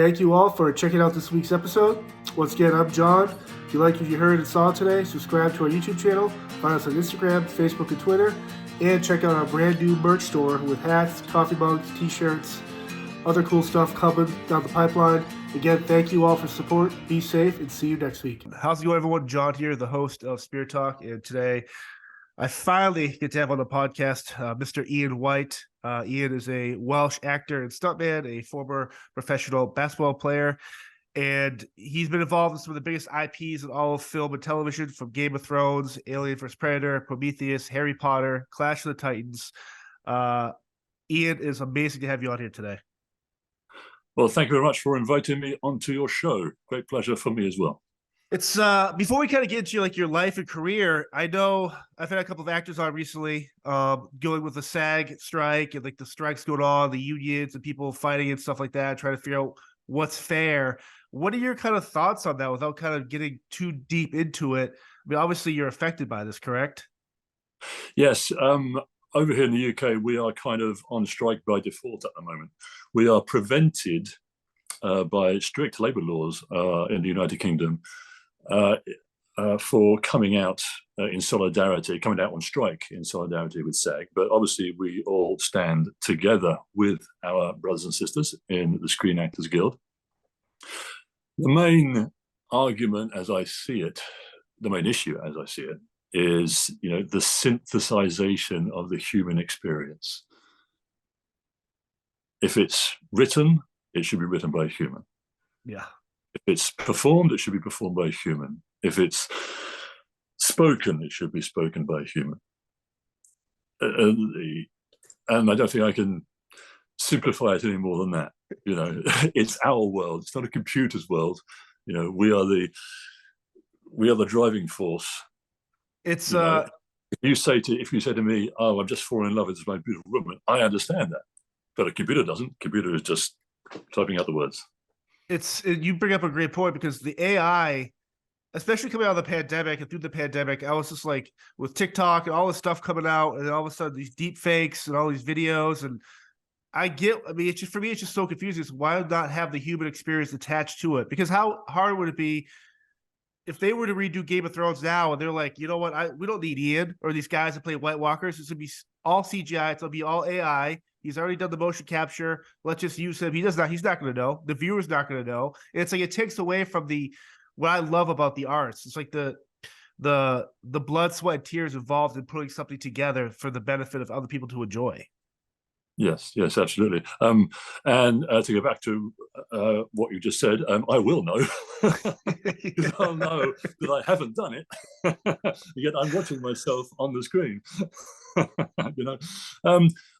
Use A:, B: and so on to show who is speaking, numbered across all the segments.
A: Thank you all for checking out this week's episode. Once again, I'm John. If you like what you heard and saw today, subscribe to our YouTube channel, find us on Instagram, Facebook, and Twitter, and check out our brand new merch store with hats, coffee mugs, t-shirts, other cool stuff coming down the pipeline. Again, thank you all for support. Be safe, and see you next week. How's it going, everyone? John here, the host of Spirit Talk, and today I finally get to have on the podcast Mr. Ian Whyte. Ian is a Welsh actor and stuntman, a former professional basketball player, and he's been involved in some of the biggest IPs in all of film and television, from Game of Thrones, Alien vs. Predator, Prometheus, Harry Potter, Clash of the Titans. Ian, is amazing to have you on here today.
B: Well, thank you very much for inviting me onto your show. Great pleasure for me as well.
A: It's before we kind of get into like your life and career, I know I've had a couple of actors on recently, going with the SAG strike and like the strikes going on, the unions and people fighting and stuff like that, trying to figure out what's fair. What are your kind of thoughts on that without kind of getting too deep into it? I mean, obviously you're affected by this, correct?
B: Yes. Over here in the UK, we are kind of on strike by default at the moment. We are prevented by strict labour laws in the United Kingdom for coming out in solidarity, coming out on strike in solidarity with SAG. But obviously, we all stand together with our brothers and sisters in the Screen Actors Guild. The main argument, as I see it, the main issue, as I see it, is the synthesization of the human experience. If it's written, it should be written by a human.
A: Yeah.
B: If it's performed, it should be performed by a human. If it's spoken, it should be spoken by a human. And I don't think I can simplify it any more than that. It's our world. It's not a computer's world. We are the driving force.
A: It's
B: if you say to me, "Oh, I've just fallen in love with my beautiful woman," I understand that, but a computer doesn't. Computer is just typing out the words.
A: You bring up a great point, because the AI, especially coming out of the pandemic and through the pandemic, I was just like, with TikTok and all this stuff coming out, and then all of a sudden these deep fakes and all these videos, and it's just, for me, it's just so confusing. It's why not have the human experience attached to it? Because how hard would it be if they were to redo Game of Thrones now and they're like, you know what, we don't need Ian or these guys that play White Walkers. It's gonna be all CGI. It's gonna be all AI. He's already done the motion capture. Let's just use him. He's not going to know. The viewer's not going to know. And it's like, it takes away from what I love about the arts. It's like the blood, sweat, and tears involved in putting something together for the benefit of other people to enjoy.
B: Yes, absolutely. And to go back to what you just said, I will know. Because I'll know that I haven't done it. Yet I'm watching myself on the screen.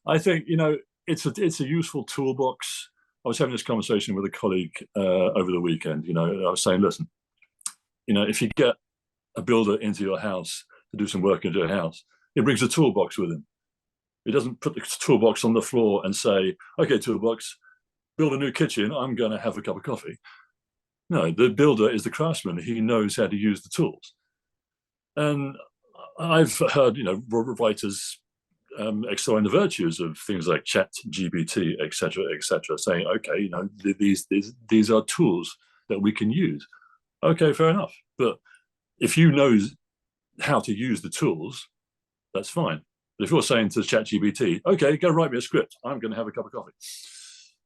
B: I think it's a useful toolbox. I was having this conversation with a colleague over the weekend. I was saying, listen, if you get a builder into your house to do some work into your house, he brings a toolbox with him. He doesn't put the toolbox on the floor and say, "Okay, toolbox, build a new kitchen. I'm going to have a cup of coffee." No, the builder is the craftsman. He knows how to use the tools. And I've heard, writers exploring the virtues of things like Chat GPT, etc., saying, "Okay, these are tools that we can use." Okay, fair enough. But if you know how to use the tools, that's fine. But if you're saying to Chat GPT, "Okay, go write me a script. I'm going to have a cup of coffee,"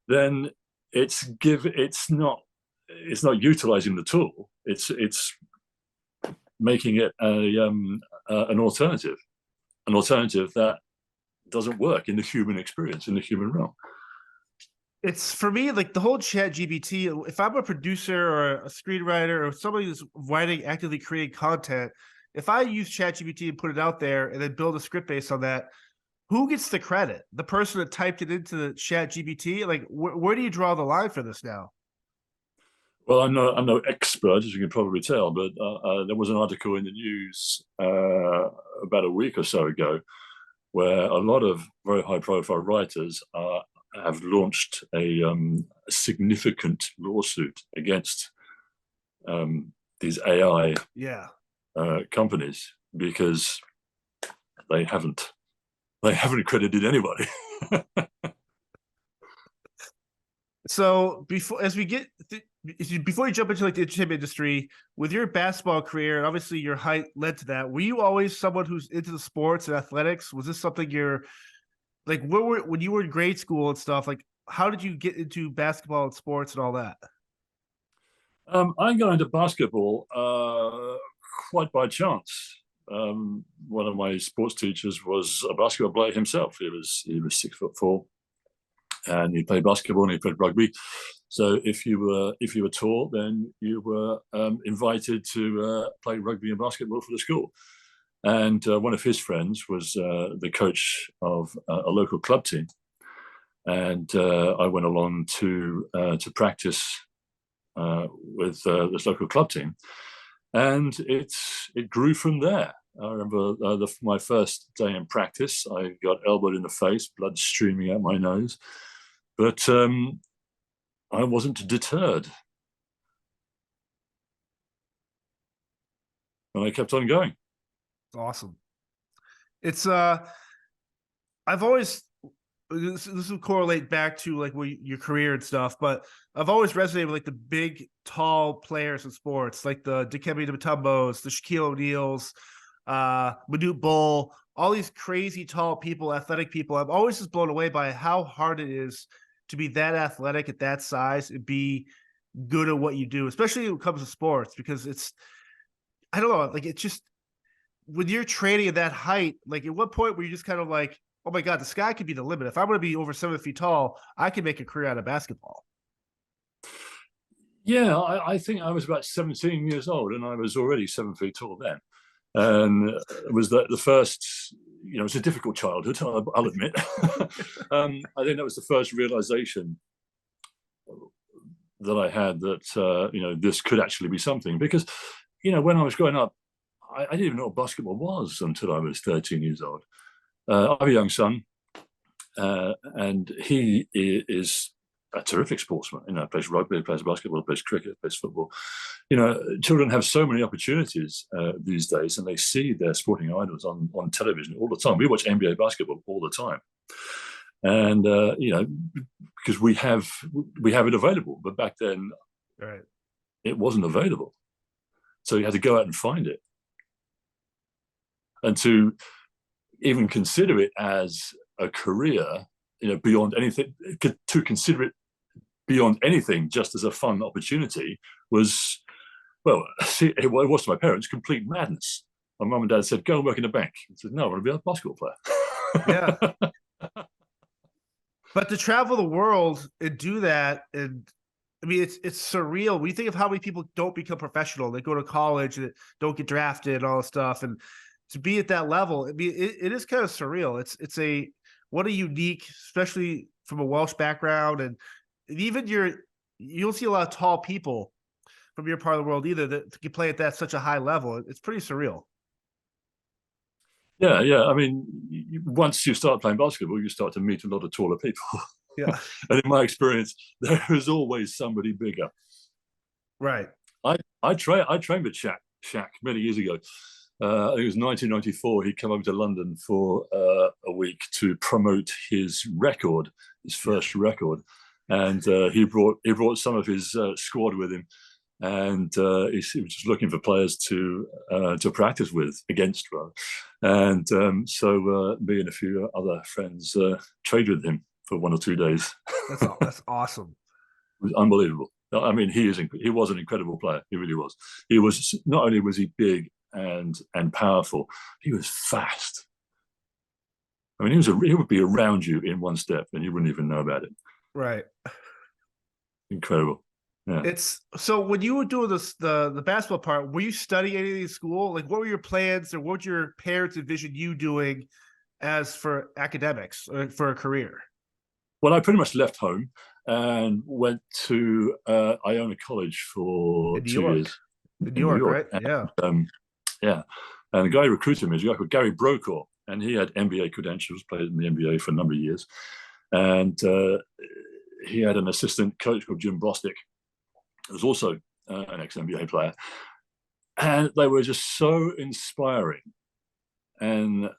B: then it's not utilizing the tool. It's making it an alternative that doesn't work in the human experience, in the human realm.
A: It's, for me, like the whole Chat GPT. If I'm a producer or a screenwriter or somebody who's writing, actively creating content, if I use Chat GPT and put it out there and then build a script based on that, who gets the credit? The person that typed it into the Chat GPT? Like, where do you draw the line for this now?
B: Well, I'm no expert, as you can probably tell, but there was an article in the news about a week or so ago where a lot of very high-profile writers have launched a significant lawsuit against these AI companies, because they haven't credited anybody.
A: So before you jump into like the entertainment industry, with your basketball career, and obviously your height led to that, were you always someone who's into the sports and athletics? Was this something you're like, when you were in grade school and stuff, like how did you get into basketball and sports and all that?
B: I got into basketball quite by chance. One of my sports teachers was a basketball player himself. He was 6'4", and he played basketball and he played rugby. So if you were tall, then you were invited to play rugby and basketball for the school. And one of his friends was the coach of a local club team, and I went along to practice with this local club team, and it grew from there. I remember my first day in practice, I got elbowed in the face, blood streaming out my nose, but I wasn't deterred, and I kept on going.
A: Awesome. It's I've always this will correlate back to like your career and stuff, but I've always resonated with like the big, tall players in sports, like the Dikembe Mutombos, the Shaquille O'Neals, Manute Bol, all these crazy tall people, athletic people. I'm always just blown away by how hard it is to be that athletic at that size and be good at what you do, especially when it comes to sports, because I don't know, like it's just when you're training at that height, like at what point were you just kind of like, oh my God, the sky could be the limit. If I'm going to be over 7 feet tall, I can make a career out of basketball.
B: Yeah, I think I was about 17 years old, and I was already 7 feet tall then. And it was the first, it was a difficult childhood, I'll admit. I think that was the first realization that I had that, this could actually be something. Because, when I was growing up, I didn't even know what basketball was until I was 13 years old. I have a young son, and he is a terrific sportsman. Plays rugby, plays basketball, plays cricket, plays football. Children have so many opportunities these days, and they see their sporting idols on television all the time. We watch NBA basketball all the time, and because we have it available. But back then,
A: right,
B: it wasn't available, so you had to go out and find it, and to even consider it as a career, beyond anything, to consider it beyond anything, just as a fun opportunity, was, well, see, it was to my parents complete madness. My mum and dad said, "Go and work in a bank." I said, "No, I want to be a basketball player."
A: yeah. But to travel the world and do that, and I mean, it's surreal. When you think of how many people don't become professional, they go to college and don't get drafted and all this stuff, and to be at that level, I mean, it is kind of surreal. It's what a unique, especially from a Welsh background, and even you'll see a lot of tall people from your part of the world either that can play at that such a high level. It's pretty surreal.
B: Yeah, yeah. I mean, once you start playing basketball, you start to meet a lot of taller people.
A: Yeah.
B: And in my experience, there is always somebody bigger.
A: Right.
B: I trained with Shaq many years ago. It was 1994. He came over to London for a week to promote his record, his first record, and he brought some of his squad with him, and he was just looking for players to practice with against, rather. And so me and a few other friends trained with him for 1 or 2 days.
A: That's awesome.
B: It was unbelievable. I mean, he was an incredible player. He really was. He was, not only was he big and powerful, he was fast. I mean, he would be around you in one step, and you wouldn't even know about it.
A: Right.
B: Incredible. Yeah.
A: It's so when you were doing this, the basketball part, were you studying anything in school? Like, what were your plans, or what would your parents envision you doing as for academics or for a career?
B: Well, I pretty much left home and went to Iona College for
A: In New
B: 2
A: York.
B: years
A: In New
B: in New
A: York,
B: York.
A: right?
B: And,
A: Yeah.
B: yeah. And the guy who recruited me was a guy called Gary Brokaw, and he had NBA credentials, played in the NBA for a number of years. And he had an assistant coach called Jim Bostic, who was also an ex-NBA player. And they were just so inspiring and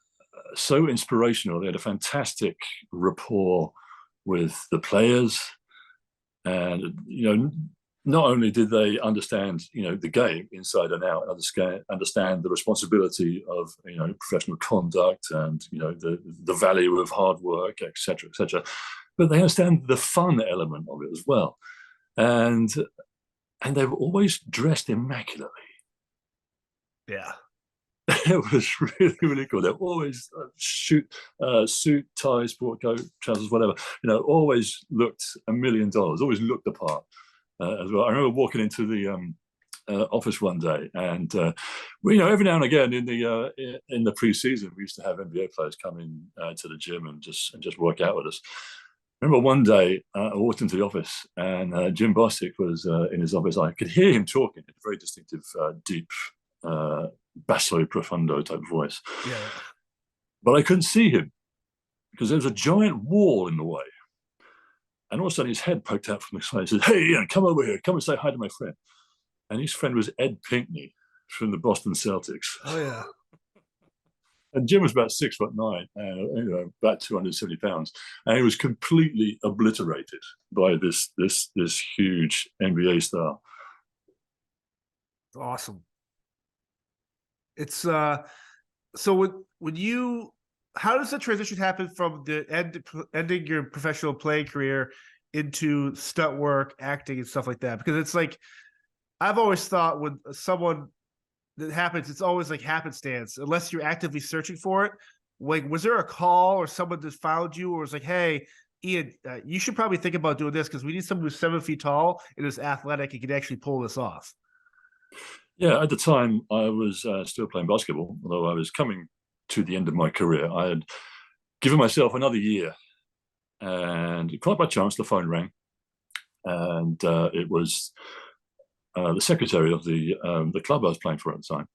B: so inspirational. They had a fantastic rapport with the players. And not only did they understand the game inside and out, understand the responsibility of professional conduct and the value of hard work, etc., but they understand the fun element of it as well, and they were always dressed immaculately.
A: Yeah.
B: It was really, really cool. They're always suit, tie, sport coat, trousers, whatever. Always looked $1 million. Always looked the part as well. I remember walking into the office one day, and every now and again in the pre-season, we used to have NBA players come in to the gym and just work out with us. I remember one day I walked into the office, and Jim Bostic was in his office. I could hear him talking in a very distinctive, deep, basso profundo type voice.
A: Yeah.
B: But I couldn't see him because there was a giant wall in the way. And all of a sudden his head poked out from the side. He said, "Hey, Ian, come over here. Come and say hi to my friend." And his friend was Ed Pinkney from the Boston Celtics.
A: Oh, yeah.
B: And Jim was about 6'9", about 270 pounds. And he was completely obliterated by this huge NBA star.
A: Awesome. It's so when you, how does the transition happen from the ending your professional playing career into stunt work, acting, and stuff like that? Because it's like, I've always thought when someone that happens, it's always like happenstance, unless you're actively searching for it. Like, was there a call or someone that found you, or was like, "Hey, Ian, you should probably think about doing this because we need someone who's 7 feet tall and is athletic and can actually pull this off"?
B: Yeah, at the time I was still playing basketball, although I was coming to the end of my career. I had given myself another year, and quite by chance the phone rang, and it was the secretary of the club I was playing for at the time.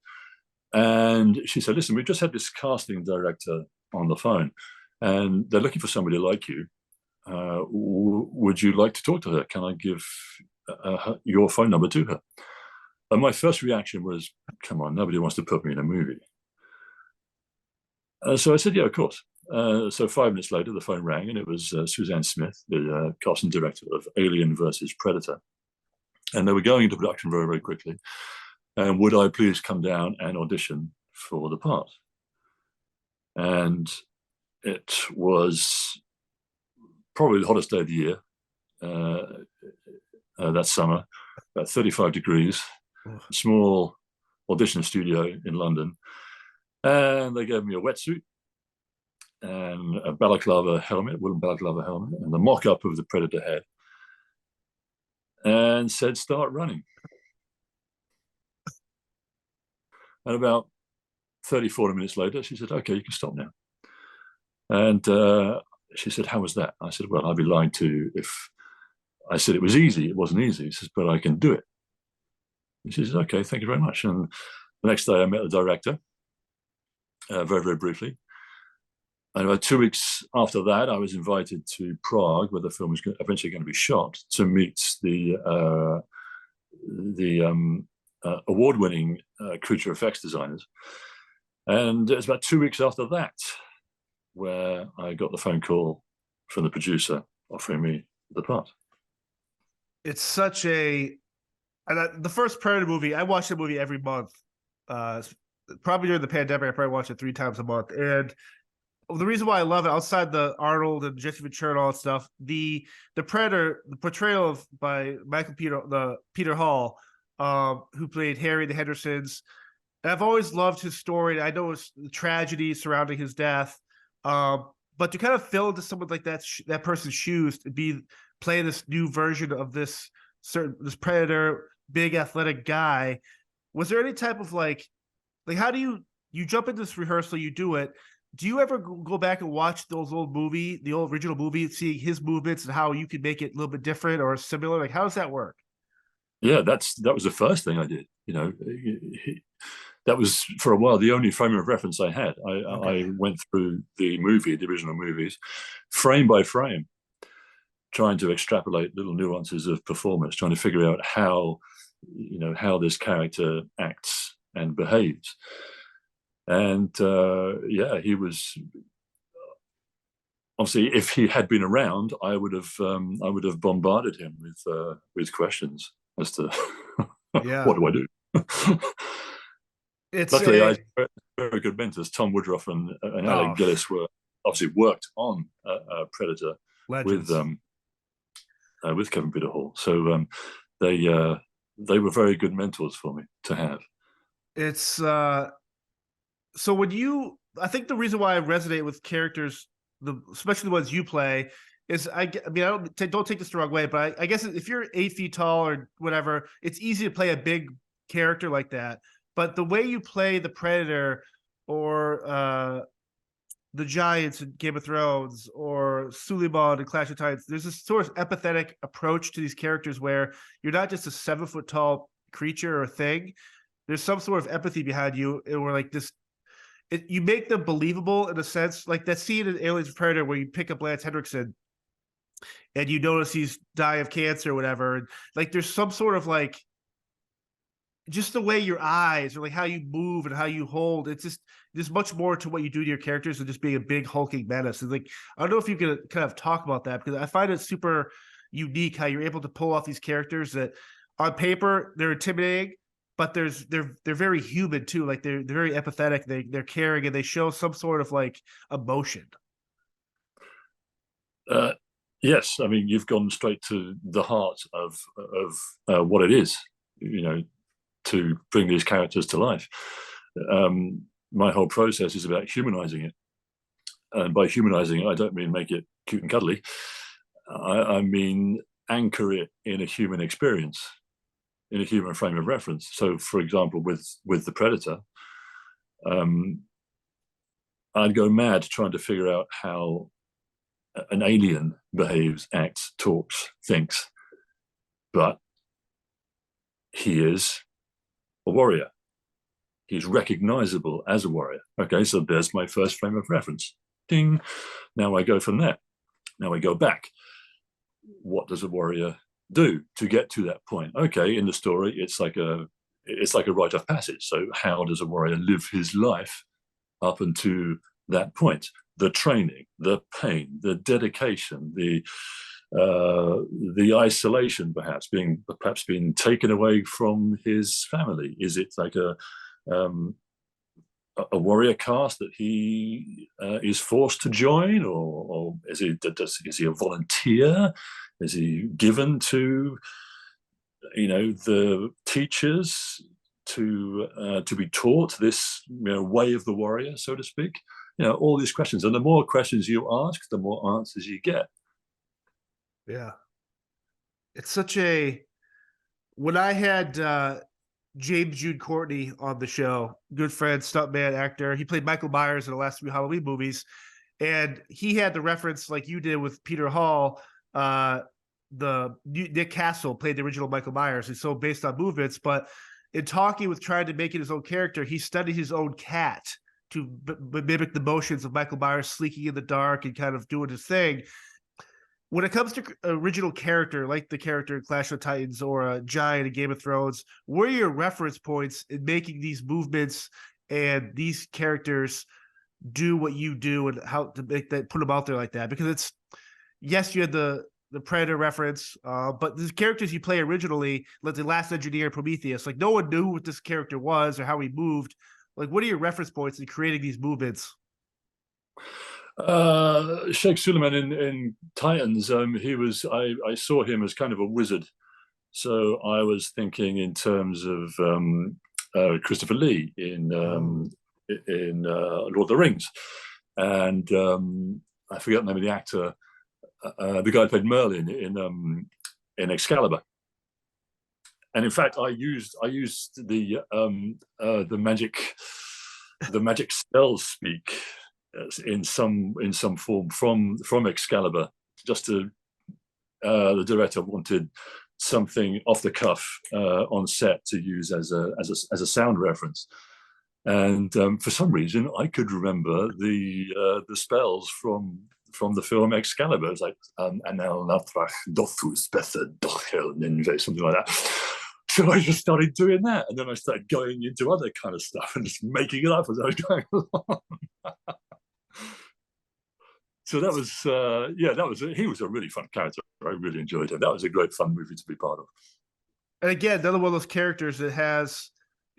B: And she said, "Listen, we've just had this casting director on the phone, and they're looking for somebody like you. Would you like to talk to her? Can I give your phone number to her?" And my first reaction was, "Come on, nobody wants to put me in a movie." So I said, "Yeah, of course." So 5 minutes later, the phone rang, and it was Suzanne Smith, the casting director of Alien versus Predator. And they were going into production very, very quickly. And would I please come down and audition for the part? And it was probably the hottest day of the year that summer, about 35 degrees, small audition studio in London. And they gave me a wetsuit and a balaclava helmet, woolen balaclava helmet, and the mock-up of the Predator head, and said, "Start running." And about 30, 40 minutes later, she said, "Okay, you can stop now." And she said, "How was that?" I said, "Well, I'd be lying to you if I said it was easy. It wasn't easy." She says, "But I can do it." And she says, "Okay, thank you very much." And the next day I met the director, very, very briefly. And about 2 weeks after that, I was invited to Prague, where the film was eventually going to be shot, to meet the award-winning creature effects designers. And it was about 2 weeks after that where I got the phone call from the producer offering me the part.
A: It's such a, and the first Predator movie, I watched the movie every month. Probably during the pandemic, I probably watched it 3 times a month. And the reason why I love it, outside the Arnold and Jesse Ventura and all that stuff, the Predator, the portrayal of by Peter Hall, who played Harry the Hendersons. And I've always loved his story. I know it's the tragedy surrounding his death, but to kind of fill into someone like that person's shoes, to be playing this new version of this Predator, big athletic guy. Was there any type of like how do you jump into this rehearsal, you do it? Do you ever go back and watch the original movie, seeing his movements and how you could make it a little bit different or similar? Like, how does that work?
B: Yeah, that was the first thing I did. That was for a while the only frame of reference I had. I went through the original movies, frame by frame, trying to extrapolate little nuances of performance, trying to figure out how this character acts and behaves. And he was obviously, if he had been around, I would have bombarded him with questions as to
C: Yeah.
B: what do I do.
C: It's
B: Luckily, I
C: a
B: had very good mentors. Tom Woodruff and
C: oh,
B: Alec Gillis were obviously worked on Predator
C: legends.
B: With Kevin Peter Hall, so they were very good mentors for me to have.
C: It's so when you, I think the reason why I resonate with characters, especially the ones you play, is I mean, don't take this the wrong way, but I guess if you're 8 feet tall or whatever, it's easy to play a big character like that. But the way you play the Predator or the Giants in Game of Thrones or Suleiman in Clash of Titans, there's this sort of empathetic approach to these characters where you're not just a 7 foot tall creature or thing. There's some sort of empathy behind you, or like this. You make them believable in a sense, like that scene in Aliens Predator where you pick up Lance Henriksen and you notice he's dying of cancer or whatever. And like there's some sort of like just the way your eyes or like how you move and how you hold. It's just there's much more to what you do to your characters than just being a big hulking menace. And like I don't know if you could kind of talk about that, because I find it super unique how you're able to pull off these characters that on paper they're intimidating, but they're very human too. Like they're very empathetic. They're caring and they show some sort of like emotion.
B: Yes, I mean you've gone straight to the heart of what it is, to bring these characters to life. My whole process is about humanizing it, and by humanizing it, I don't mean make it cute and cuddly. I mean anchor it in a human experience, in a human frame of reference. So, for example, with the Predator, I'd go mad trying to figure out how an alien behaves, acts, talks, thinks, but he is a warrior. He's recognizable as a warrior. Okay, so there's my first frame of reference. Ding. Now I go from there. Now I go back. What does a warrior do to get to that point? Okay, in the story, it's like a rite of passage. So how does a warrior live his life up until that point? The training, the pain, the dedication, the isolation, perhaps being taken away from his family. Is it like a warrior caste that he is forced to join, or is he a volunteer? Is he given to the teachers to be taught this way of the warrior, so to speak? All these questions, and the more questions you ask, the more answers you get.
C: Yeah, it's such a. When I had James Jude Courtney on the show, good friend, stuntman, actor. He played Michael Myers in the last 3 Halloween movies, and he had the reference like you did with Peter Hall. Nick Castle played the original Michael Myers. He's so based on movements, but in talking with trying to make it his own character, he studied his own cat to mimic the motions of Michael Myers sleeking in the dark and kind of doing his thing. When it comes to original character, like the character in Clash of Titans or a Giant in Game of Thrones, what are your reference points in making these movements and these characters do what you do, and how to make that, put them out there like that? Because it's, yes, you had the Predator reference, but the characters you play originally, like the Last Engineer, Prometheus, like no one knew what this character was or how he moved. Like, what are your reference points in creating these movements?
B: Sheikh Suleiman in Titans, I saw him as kind of a wizard. So I was thinking in terms of Christopher Lee in Lord of the Rings, and I forget the name of the actor, the guy who played Merlin in Excalibur. And in fact, I used the magic spell speak in some form from Excalibur. Just to the director wanted something off the cuff on set to use as a sound reference, and for some reason I could remember the spells from the film Excalibur. It's like Anel Natrach Dothus Betha Dochel Ninve, something like that. So I just started doing that, and then I started going into other kind of stuff and just making it up as I was going along. So that was he was a really fun character. I really enjoyed him. That was a great fun movie to be part of.
C: And again, another one of those characters that has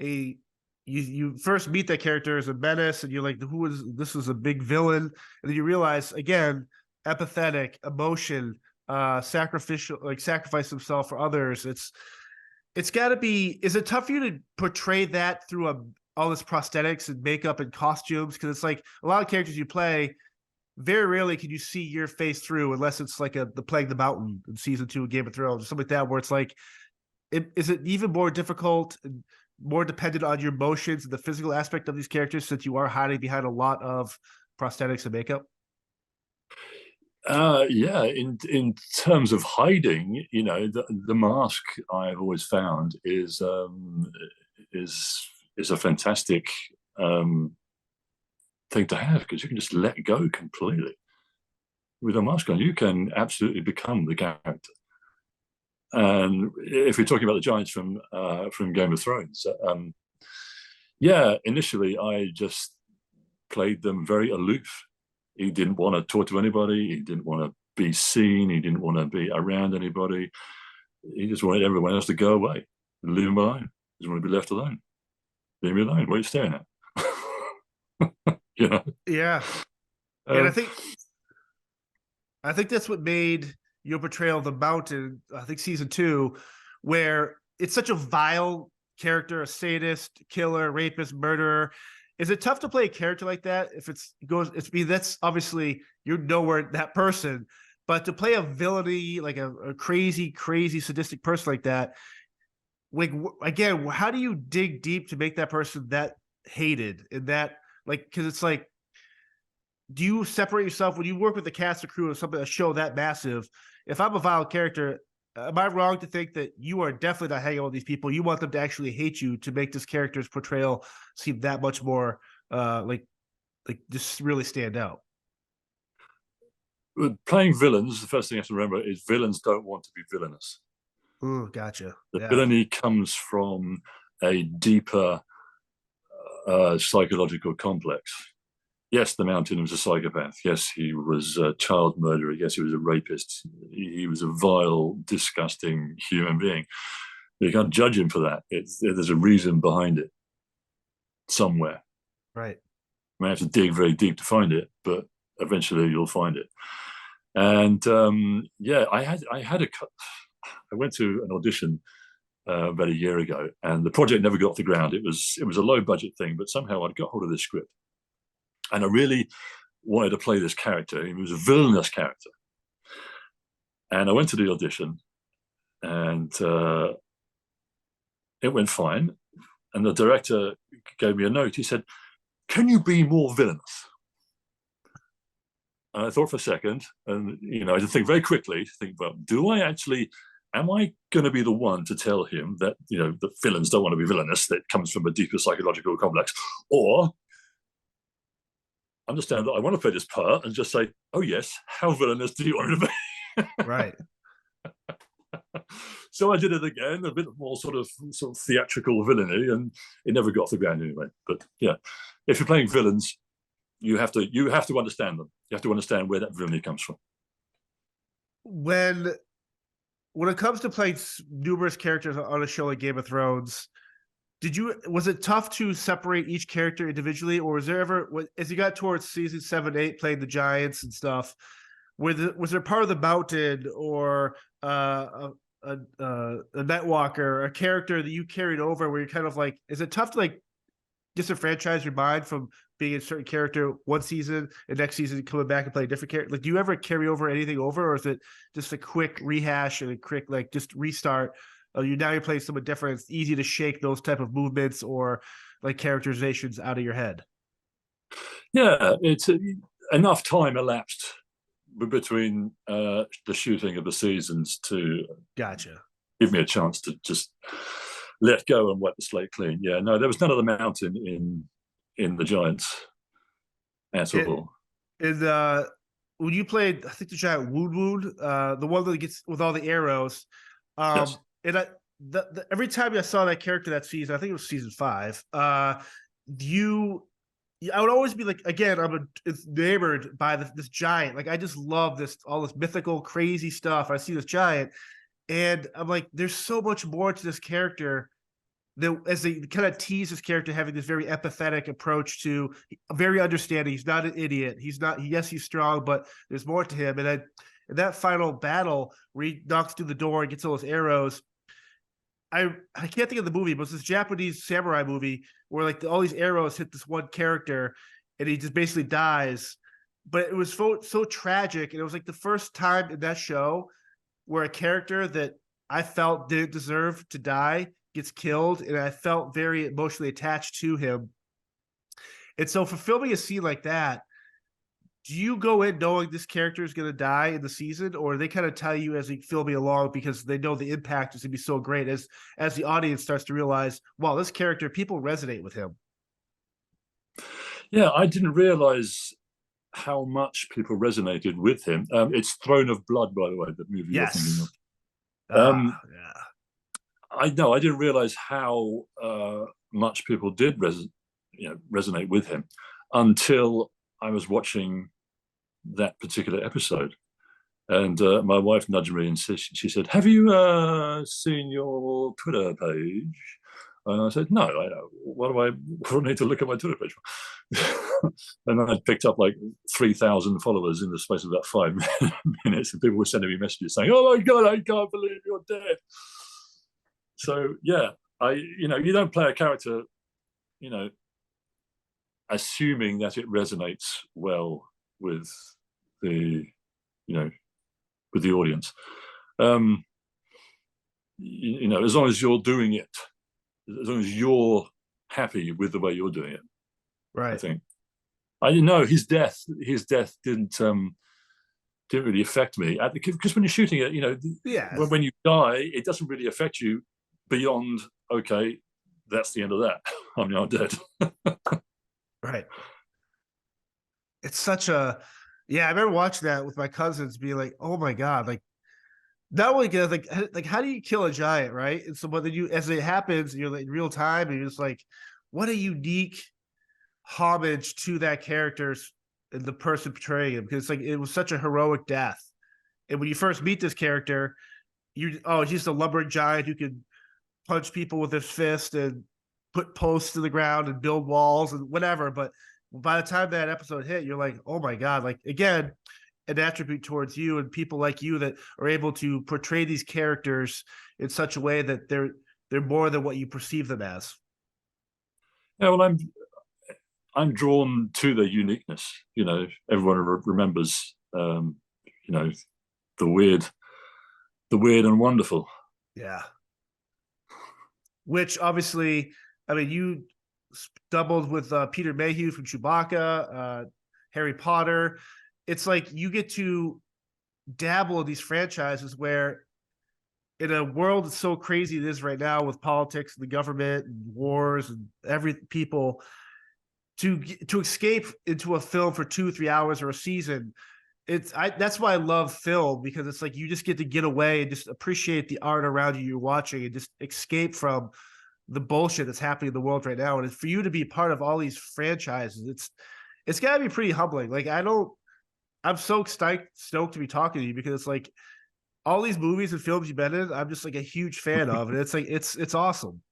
C: a you first meet that character as a menace, and you're like, who is this? Is a big villain, and then you realize again, empathetic, emotion, sacrificial, like sacrifice himself for others. It's got to be. Is it tough for you to portray that through all this prosthetics and makeup and costumes? Because it's like a lot of characters you play, very rarely can you see your face through unless it's like the Plague the Mountain in season 2 of Game of Thrones or something like that, where it's like, is it even more difficult and more dependent on your emotions and the physical aspect of these characters since you are hiding behind a lot of prosthetics and makeup?
B: Yeah, in terms of hiding, you know, the mask I've always found is a fantastic thing to have, because you can just let go completely. With a mask on, you can absolutely become the character. And if we're talking about the giants from Game of Thrones, yeah, initially I just played them very aloof. He didn't want to talk to anybody. He didn't want to be seen. He didn't want to be around anybody. He just wanted everyone else to go away and leave him alone. He just wanted to be left alone. Leave me alone. What are you staring at? You know?
C: Yeah. And I think that's what made your portrayal of the Mountain, I think season 2, where it's such a vile character, a sadist, killer, rapist, murderer. Is it tough to play a character like that? If that's obviously you're nowhere that person, but to play a villainy, like a crazy, crazy sadistic person like that, like again, how do you dig deep to make that person that hated and that, like, because it's like, do you separate yourself when you work with the cast or crew of something, a show that massive? If I'm a vile character, am I wrong to think that you are definitely not hanging out with these people? You want them to actually hate you to make this character's portrayal seem that much more like just really stand out?
B: With playing villains, the first thing you have to remember is villains don't want to be villainous.
C: Ooh, gotcha.
B: The
C: Yeah.
B: villainy comes from a deeper psychological complex. Yes, the Mountain was a psychopath. Yes, he was a child murderer. Yes, he was a rapist. He was a vile, disgusting human being. You can't judge him for that. There's a reason behind it somewhere.
C: Right.
B: You may have to dig very deep to find it, but eventually you'll find it. And yeah, I went to an audition about a year ago, and the project never got off the ground. It was a low budget thing, but somehow I'd got hold of this script, and I really wanted to play this character. He was a villainous character, and I went to the audition, and it went fine. And the director gave me a note. He said, "Can you be more villainous?" And I thought for a second, and I had to think very quickly. Well, am I going to be the one to tell him that the villains don't want to be villainous? That comes from a deeper psychological complex, or understand that I want to play this part and just say, "Oh yes, how villainous do you want me to be?"
C: Right.
B: So I did it again, a bit more sort of theatrical villainy, and it never got off the ground anyway. But yeah, if you're playing villains, you have to understand them. You have to understand where that villainy comes from.
C: When it comes to playing numerous characters on a show like Game of Thrones, was it tough to separate each character individually, or was there ever, as you got towards season 7, 8, playing the giants and stuff, was there part of the Mountain or a Nightwalker, a character that you carried over where you're kind of like, is it tough to like disenfranchise your mind from being a certain character one season and next season coming back and play a different character? Like, do you ever carry over anything over, or is it just a quick rehash and a quick like just restart? You're playing someone different. It's easy to shake those type of movements or like characterizations out of your head.
B: Yeah, it's enough time elapsed between the shooting of the seasons to
C: Gotcha.
B: give me a chance to just let go and wipe the slate clean. Yeah, no, there was none of the Mountain in the Giants at all.
C: When you played, I think the giant Wun Wun, the one that gets with all the arrows,
B: Yes.
C: and every time I saw that character that season, I think it was season 5, I would always be like, again, enamored by this giant. Like I just love all this mythical, crazy stuff. I see this giant, and I'm like, there's so much more to this character. That as they kind of tease this character having this very empathetic approach to, very understanding. He's not an idiot. He's not. Yes, he's strong, but there's more to him. And then in that final battle where he knocks through the door and gets all those arrows, I can't think of the movie, but it's this Japanese samurai movie where like all these arrows hit this one character and he just basically dies. But it was so tragic, and it was like the first time in that show where a character that I felt didn't deserve to die gets killed, and I felt very emotionally attached to him. And so for filming a scene like that, do you go in knowing this character is going to die in the season, or they kind of tell you as they filming along because they know the impact is going to be so great as the audience starts to realize, wow, this character, people resonate with him?
B: Yeah, I didn't realize how much people resonated with him. It's Throne of Blood, by the way, the movie you're thinking of.
C: Yeah.
B: I know, I didn't realize how much people did resonate with him until I was watching that particular episode. And my wife nudged me and she said, have you seen your Twitter page? And I said, no, what do I need to look at my Twitter page for? And I picked up like 3,000 followers in the space of about 5 minutes. And people were sending me messages saying, oh my God, I can't believe you're dead. So yeah, you don't play a character, assuming that it resonates well with the, with the audience. As long as you're doing it, as long as you're happy with the way you're doing it,
C: right?
B: I think. I know his death didn't really affect me because when you're shooting it, when you die, it doesn't really affect you beyond, okay, that's the end of that. I'm now dead.
C: Right. It's such a, I remember watching that with my cousins, being like, oh my God, like not only good, like how do you kill a giant, right? And so, but then as it happens, you're like in real time, and you're just like, what a unique homage to that character's and the person portraying him, because like it was such a heroic death. And when you first meet this character, he's just a lumbering giant who can punch people with his fist and put posts to the ground and build walls and whatever. But by the time that episode hit, you're like, oh my God, like again, an attribute towards you and people like you that are able to portray these characters in such a way that they're more than what you perceive them as.
B: Yeah, well, I'm drawn to their uniqueness. Everyone remembers, the weird and wonderful.
C: Yeah. Which obviously, I mean, you doubled with Peter Mayhew from Chewbacca, Harry Potter. It's like you get to dabble in these franchises where, in a world that's so crazy it is right now with politics and the government and wars and people, to escape into a film for 2-3 hours or a season. That's why I love film, because it's like you just get to get away and just appreciate the art around you you're watching and just escape from the bullshit that's happening in the world right now. And for you to be part of all these franchises, it's got to be pretty humbling. Like I'm so stoked to be talking to you, because it's like all these movies and films you've been in, I'm just like a huge fan of, and it's like it's awesome.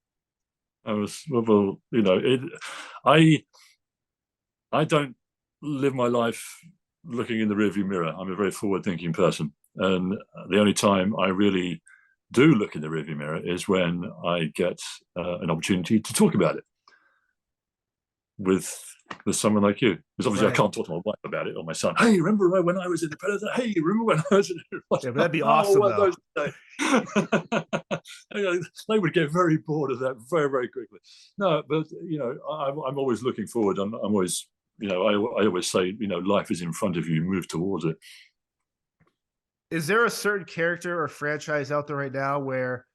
B: I don't live my life looking in the rearview mirror. I'm a very forward-thinking person, and the only time I really do look in the rearview mirror is when I get an opportunity to talk about it with someone like you. Because obviously, right, I can't talk to my wife about it or my son. Hey, remember when I was in the Predator? Hey, remember when I was in the...
C: Yeah, but that'd be awesome,
B: though. They would get very bored of that very, very quickly. No, but I'm always looking forward. I'm always, I always say, life is in front of you. Move towards it.
C: Is there a certain character or franchise out there right now where,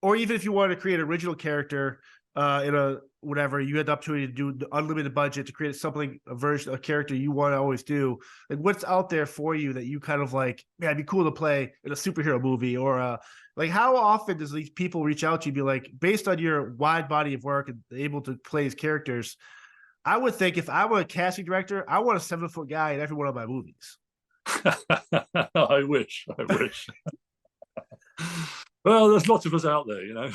C: or even if you want to create an original character in a whatever, you had the opportunity to do unlimited budget to create something, a character you want to always do, like what's out there for you that you kind of like, man, it'd be cool to play in a superhero movie? Or like how often does these people reach out to you, be like, based on your wide body of work and able to play these characters, I would think if I were a casting director, I want a 7-foot guy in every one of my movies.
B: I wish. Well, there's lots of us out there, you know.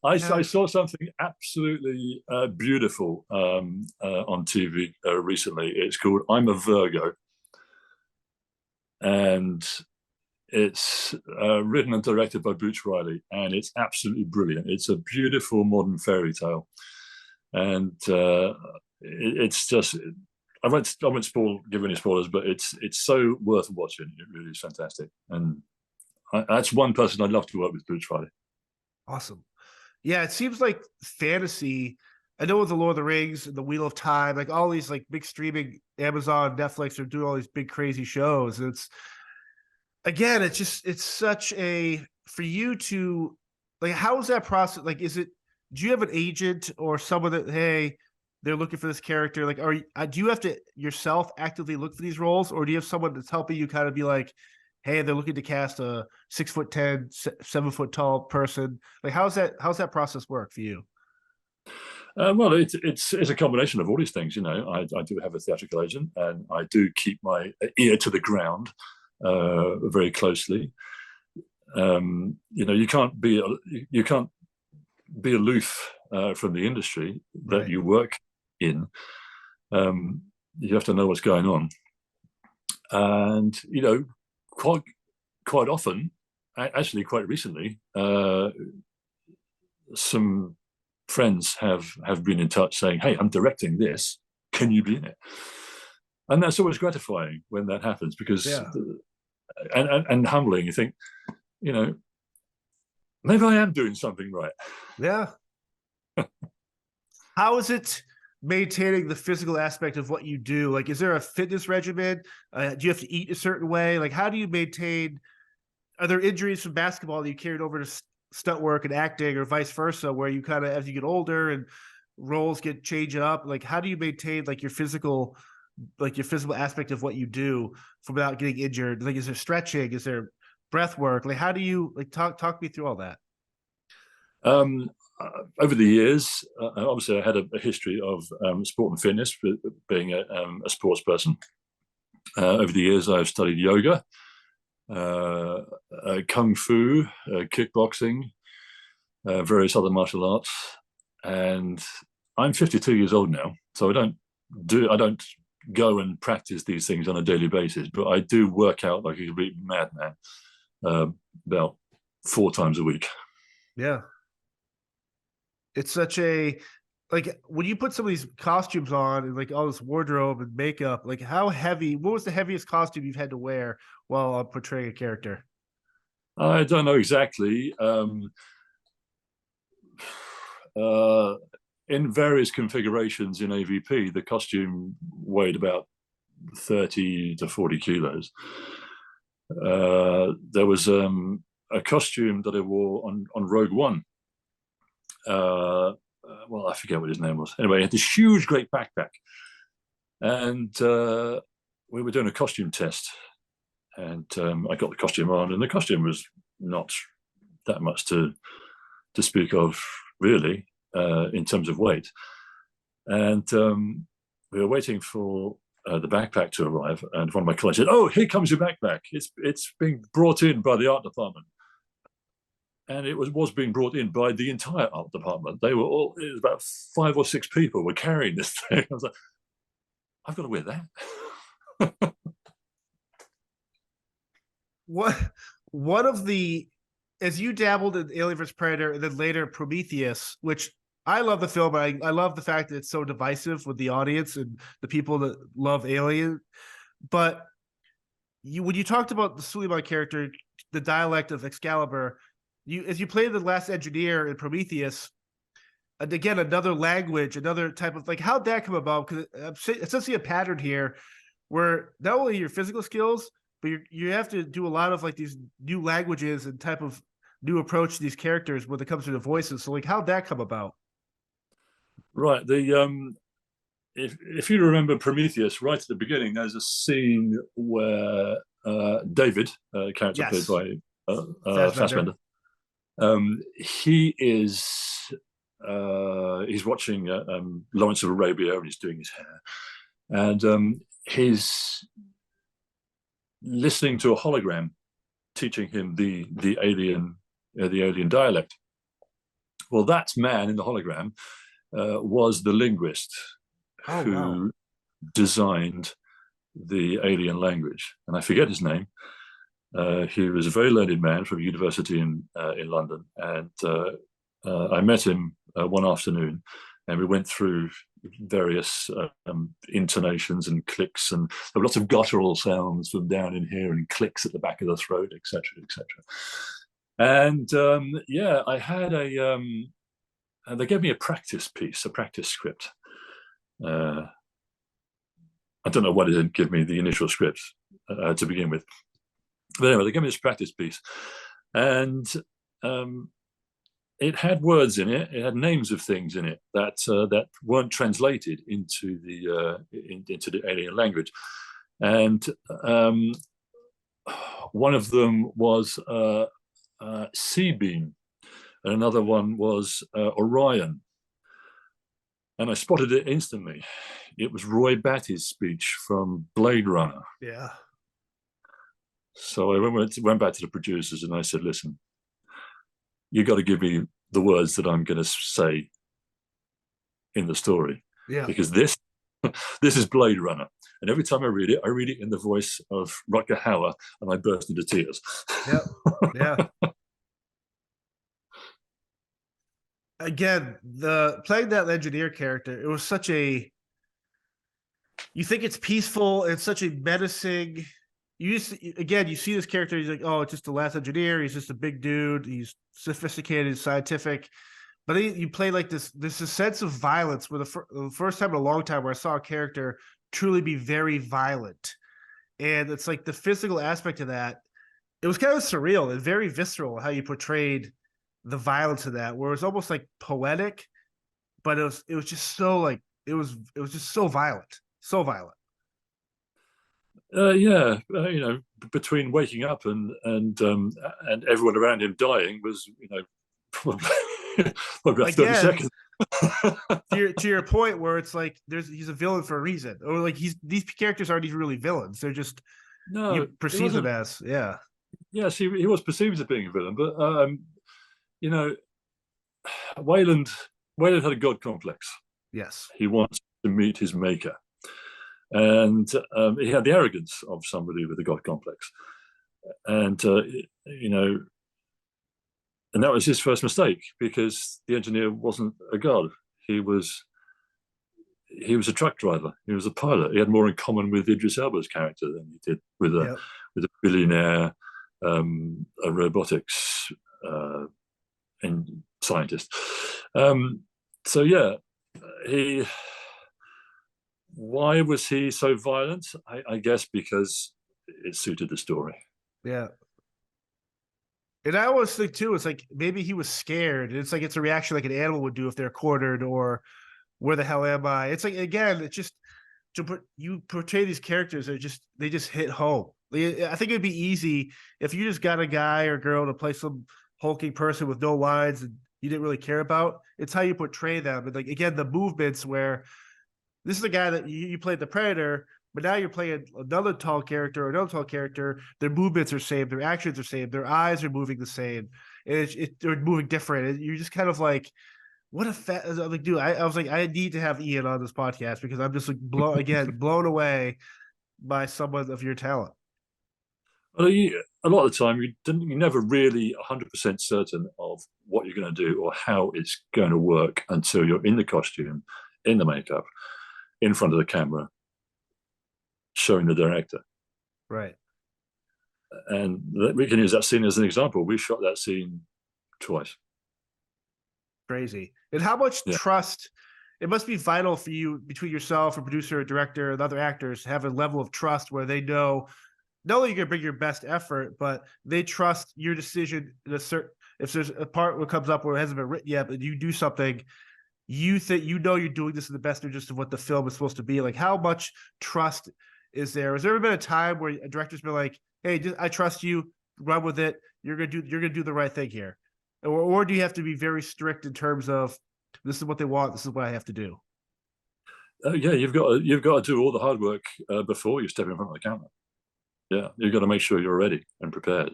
B: I saw something absolutely beautiful on TV recently. It's called I'm a Virgo. And it's written and directed by Whtye, and it's absolutely brilliant. It's a beautiful modern fairy tale. And it's just, I won't give any spoilers, but it's so worth watching. It really is fantastic. And that's one person I'd love to work with, Whtye.
C: Awesome. Yeah, it seems like fantasy. I know with the Lord of the Rings and the Wheel of Time, like all these like big streaming, Amazon, Netflix are doing all these big crazy shows. And it's such a, for you to, like, how is that process? Like, do you have an agent or someone that, hey, they're looking for this character? Like, do you have to yourself actively look for these roles, or do you have someone that's helping you kind of be like, hey, they're looking to cast a 6'10", 7 foot tall person? Like, how's that process work for you?
B: Well, it's a combination of all these things. You know, I do have a theatrical agent, and I do keep my ear to the ground very closely. You know, you can't be aloof from the industry that you work in. You have to know what's going on, and you know, quite often, actually, quite recently, some friends have been in touch saying, "Hey, I'm directing this. Can you be in it?" And that's always gratifying when that happens, because and humbling. You think, you know, maybe I am doing something right.
C: Yeah. How is it maintaining the physical aspect of what you do? Like, is there a fitness regimen? Do you have to eat a certain way? Like, how do you maintain? Are there injuries from basketball that you carried over to stunt work and acting, or vice versa, where you kind of, as you get older and roles get changed up? Like, how do you maintain like your physical aspect of what you do from without getting injured? Like, is there stretching? Is there breath work? Like, how do you like talk me through all that?
B: Over the years, obviously, I had a history of sport and fitness, being a sports person. Over the years, I've studied yoga, kung fu, kickboxing, various other martial arts, and I'm 52 years old now, so I don't go and practice these things on a daily basis, but I do work out like a complete madman, about 4 times a week.
C: Yeah. It's such a, like, when you put some of these costumes on and like all this wardrobe and makeup, like how heavy, what was the heaviest costume you've had to wear while portraying a character?
B: I don't know exactly. In various configurations in AVP, the costume weighed about 30 to 40 kilos. There was a costume that I wore on Rogue One. Well, I forget what his name was. Anyway, he had this huge, great backpack, and we were doing a costume test, and I got the costume on, and the costume was not that much to speak of, really, in terms of weight. And we were waiting for the backpack to arrive, and one of my colleagues said, "Oh, here comes your backpack. It's being brought in by the art department." And it was being brought in by the entire art department. They were all, it was about 5 or 6 people were carrying this thing. I was like, I've got to wear that.
C: One of the, as you dabbled in Alien vs. Predator and then later Prometheus, which I love the film, I love the fact that it's so divisive with the audience and the people that love Alien. But when you talked about the Suleiman character, the dialect of Excalibur, as you play the last engineer in Prometheus, and again, another language, another type of, like, how'd that come about? Because it's essentially a pattern here where not only your physical skills, but you have to do a lot of like these new languages and type of new approach to these characters when it comes to the voices. So like, how'd that come about?
B: Right. If you remember Prometheus, right at the beginning, there's a scene where David, character played by Fassbender, he is he's watching Lawrence of Arabia, and he's doing his hair, and he's listening to a hologram teaching him the alien dialect. Well, that man in the hologram was the linguist who designed the alien language, and I forget his name. He was a very learned man from a university in London, and I met him one afternoon, and we went through various intonations and clicks, and there were lots of guttural sounds from down in here, and clicks at the back of the throat, etc., etc. And I had they gave me a practice piece, a practice script. I don't know why they didn't give me the initial script to begin with. But anyway, they gave me this practice piece, and it had words in it. It had names of things in it that weren't translated into the alien language, and one of them was C-beam, and another one was Orion. And I spotted it instantly. It was Roy Batty's speech from Blade Runner.
C: Yeah.
B: So I went back to the producers and I said, listen, you got to give me the words that I'm going to say in the story.
C: Yeah.
B: Because this is Blade Runner. And every time I read it in the voice of Rutger Hauer, and I burst into tears.
C: Yep. Yeah. Again, playing that engineer character, it was such a, you think it's peaceful, it's such a menacing, you see this character, he's like, oh, it's just the last engineer, he's just a big dude, he's sophisticated, scientific, but then you play like this sense of violence, where the first time in a long time where I saw a character truly be very violent, and it's like the physical aspect of that, it was kind of surreal and very visceral how you portrayed the violence of that, where it was almost like poetic, but it was just so like it was just so violent.
B: Between waking up and everyone around him dying was, probably about 30 seconds.
C: to your point, where it's like he's a villain for a reason, or like these characters aren't even really villains; they're just you perceive them as
B: Yes, he was perceived as being a villain, but Wayland had a god complex.
C: Yes,
B: he wants to meet his maker, and he had the arrogance of somebody with a god complex, and and that was his first mistake, because the engineer wasn't a god. He was a truck driver. He was a pilot. He had more in common with Idris Elba's character than he did with a billionaire, a robotics and scientist. Why was he so violent? I guess because it suited the story.
C: Yeah. And I always think too, it's like maybe he was scared. It's like it's a reaction like an animal would do if they're cornered, or where the hell am I? It's like, again, it's just you portray these characters that they just hit home. I think it'd be easy if you just got a guy or girl to play some hulking person with no lines and you didn't really care about. It's how you portray them. And like, again, the movements, where this is a guy that you played the Predator, but now you're playing another tall character or another tall character. Their movements are same, their actions are same, their eyes are moving the same, and they're moving different. And you're just kind of like, what a like, dude. I was like, I need to have Ian on this podcast, because I'm just like blown away by someone of your talent.
B: Well, a lot of the time, you're never really 100% certain of what you're going to do or how it's going to work until you're in the costume, in the makeup, in front of the camera, showing the director.
C: Right.
B: And we can use that scene as an example. We shot that scene twice.
C: Crazy. And how much trust, it must be vital for you, between yourself, a producer, a director, and other actors, to have a level of trust where they know not only you're going to bring your best effort, but they trust your decision in a certain, if there's a part that comes up where it hasn't been written yet, but you do something, you think, you're doing this in the best interest of what the film is supposed to be. Like, how much trust is there? Has there ever been a time where a director's been like, hey, I trust you, run with it, you're gonna do the right thing here? Or do you have to be very strict in terms of This is what they want. This is what I have to do.
B: Yeah, you've got to do all the hard work before you step in front of the camera. Yeah, you've got to make sure you're ready and prepared.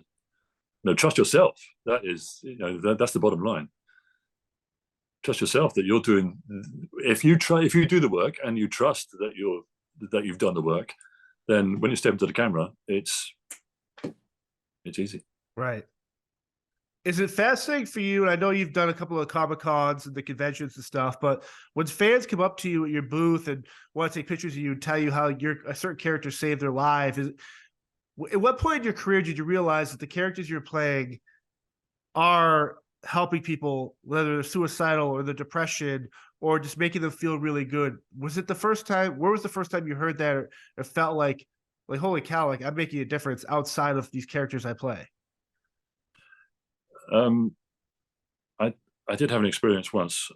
B: Trust yourself. That is, that's the bottom line. Trust yourself that you're doing. If you do the work and you trust that you've done the work, then when you step into the camera, it's easy.
C: Right. Is it fascinating for you? And I know you've done a couple of Comic-Cons and the conventions and stuff, but when fans come up to you at your booth and want to take pictures of you and tell you how a certain character saved their life, at what point in your career did you realize that the characters you're playing are helping people, whether they're suicidal or the depression, or just making them feel really good? Was it the first time? Where was the first time you heard that, or it felt like holy cow, like I'm making a difference outside of these characters I play?
B: I did have an experience once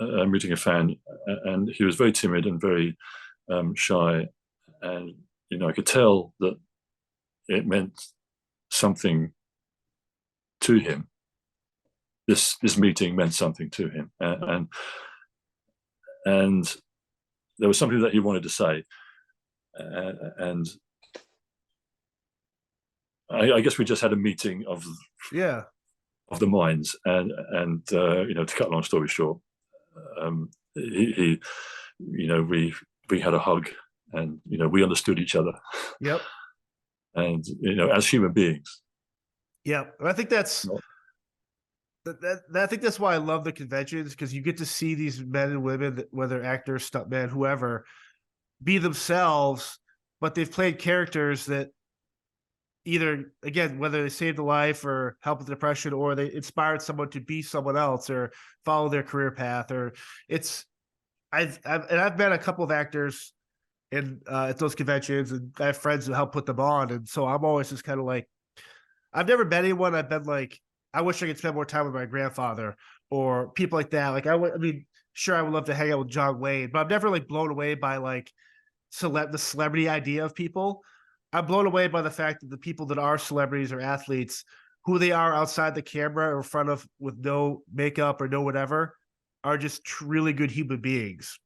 B: meeting a fan, and he was very timid and very shy, and I could tell that it meant something to him. This meeting meant something to him, and there was something that he wanted to say, and I guess we just had a meeting of the minds, and to cut a long story short, we had a hug, and we understood each other.
C: Yep.
B: And as human beings.
C: Yeah, I think that's I think that's why I love the conventions, because you get to see these men and women, whether actors, stuntmen, whoever, be themselves, but they've played characters that either, again, whether they saved a life or helped with depression, or they inspired someone to be someone else or follow their career path. Or I've met a couple of actors at those conventions, and I have friends who help put them on. And so I'm always just kind of like, I've never met anyone I've been like, I wish I could spend more time with my grandfather, or people like that. Like I mean, sure, I would love to hang out with John Wayne, but I'm never like blown away by like the celebrity idea of people. I'm blown away by the fact that the people that are celebrities or athletes, who they are outside the camera or in front of with no makeup or no whatever, are just really good human beings.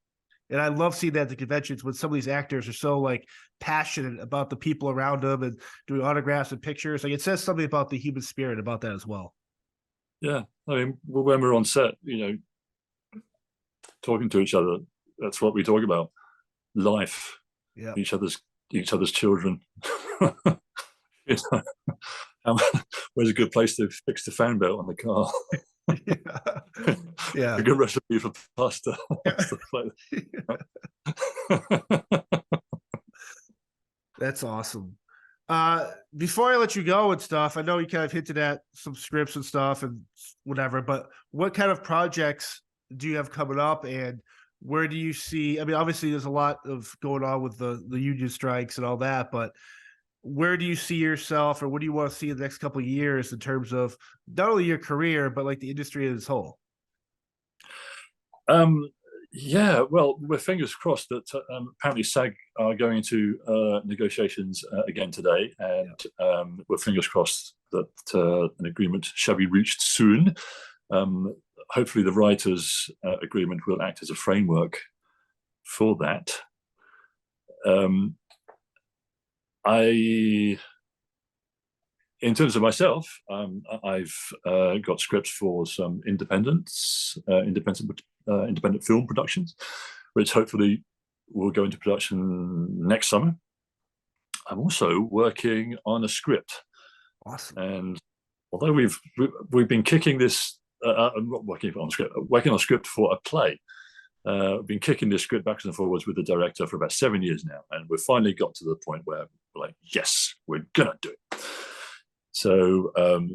C: And I love seeing that at the conventions when some of these actors are so like passionate about the people around them and doing autographs and pictures. Like it says something about the human spirit about that as well.
B: Yeah. I mean, when we're on set, talking to each other, that's what we talk about. Life, each other's children. Where's a good place to fix the fan belt on the car?
C: Yeah.
B: A good recipe for pasta.
C: That's awesome. Before I let you go and stuff, I know you kind of hinted at some scripts and stuff and whatever, but what kind of projects do you have coming up, and where do you see? I mean, obviously there's a lot of going on with the union strikes and all that, but where do you see yourself, or what do you want to see in the next couple of years in terms of not only your career, but like the industry as a whole?
B: Yeah, well, we're fingers crossed that apparently SAG are going into negotiations again today, and we're fingers crossed that an agreement shall be reached soon. Hopefully the writers' agreement will act as a framework for that. In terms of myself, I've got scripts for some independent film productions, which hopefully will go into production next summer. I'm also working on a script.
C: Awesome.
B: And although we've been kicking this, working on a script for a play. I've been kicking this script backwards and forwards with the director for about 7 years now, and we've finally got to the point where we're like, yes, we're gonna do it. So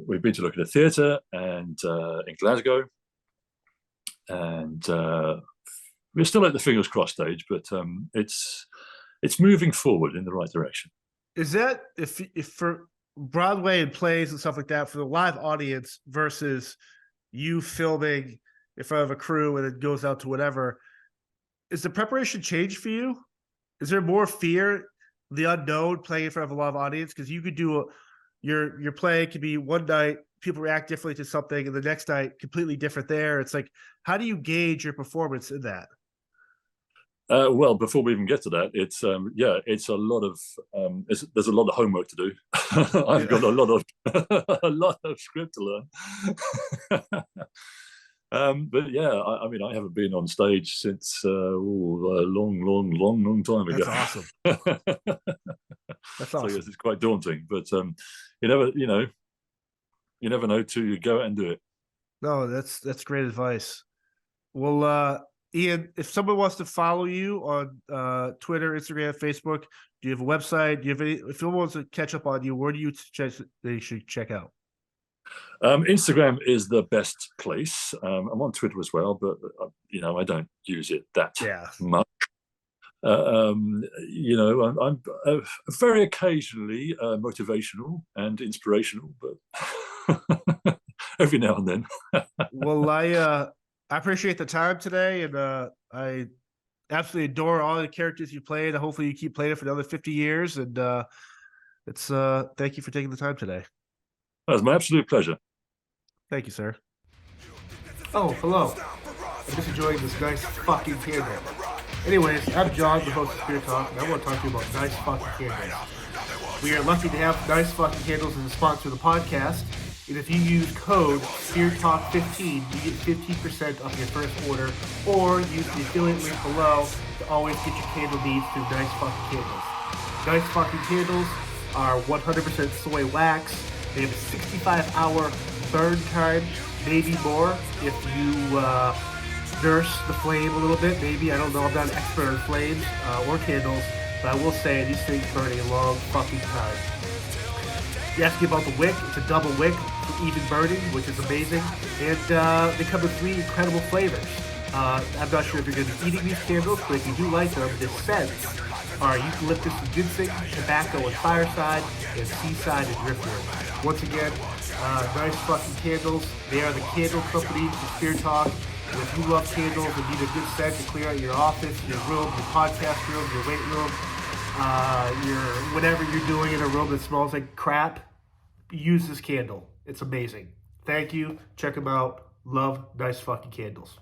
B: we've been to look at a theatre and in Glasgow, and we're still at the fingers crossed stage, but it's moving forward in the right direction.
C: Is that if for Broadway and plays and stuff like that, for the live audience versus you filming in front of a crew and it goes out to whatever, is the preparation change for you? Is there more fear, the unknown, playing in front of a live audience? Because you could do your play could be one night, people react differently to something, and the next night completely different there. It's like, how do you gauge your performance in that?
B: Well, before we even get to that, it's it's a lot of there's a lot of homework to do. I've got a lot of script to learn. But yeah, I mean, I haven't been on stage since a long time ago.
C: That's awesome. That's awesome.
B: So yes, it's quite daunting, but you never know till you go out and do it.
C: No, that's great advice. Well, Ian, if someone wants to follow you on Twitter, Instagram, Facebook, do you have a website? Do you have any? If someone wants to catch up on you, where do you suggest they should check out?
B: Instagram is the best place. I'm on Twitter as well, but I don't use it that much. I'm very occasionally motivational and inspirational, but every now and then.
C: Well, I appreciate the time today, and I absolutely adore all the characters you played. Hopefully, you keep playing it for another 50 years. And thank you for taking the time today.
B: That was my absolute pleasure.
C: Thank you, sir.
A: Oh, hello. I'm just enjoying this nice fucking candle. Anyways, I'm John, the host of Spirit Talk, and I want to talk to you about nice fucking candles. We are lucky to have Nice Fucking Candles as a sponsor of the podcast. And if you use code SPIRITTALK15, you get 15% off your first order, or use the affiliate link below to always get your candle needs through Nice Fucking Candles. Nice Fucking Candles are 100% soy wax. They have a 65-hour burn time, maybe more if you nurse the flame a little bit. Maybe, I don't know, I'm not an expert on flames or candles, but I will say these things burn a long fucking time. You ask me about the wick. It's a double wick for even burning, which is amazing. And they come with 3 incredible flavors. I'm not sure if you're going to be eating these candles, but if you do like them, the scents are eucalyptus and ginseng, tobacco and fireside, and seaside and driftwood. Once again, Nice Fucking Candles. They are the candle company for Spirit Talk. And if you love candles and need a good scent to clear out your office, your room, your podcast room, your weight room, your whatever you're doing in a room that smells like crap, use this candle. It's amazing. Thank you. Check them out. Love Nice Fucking Candles.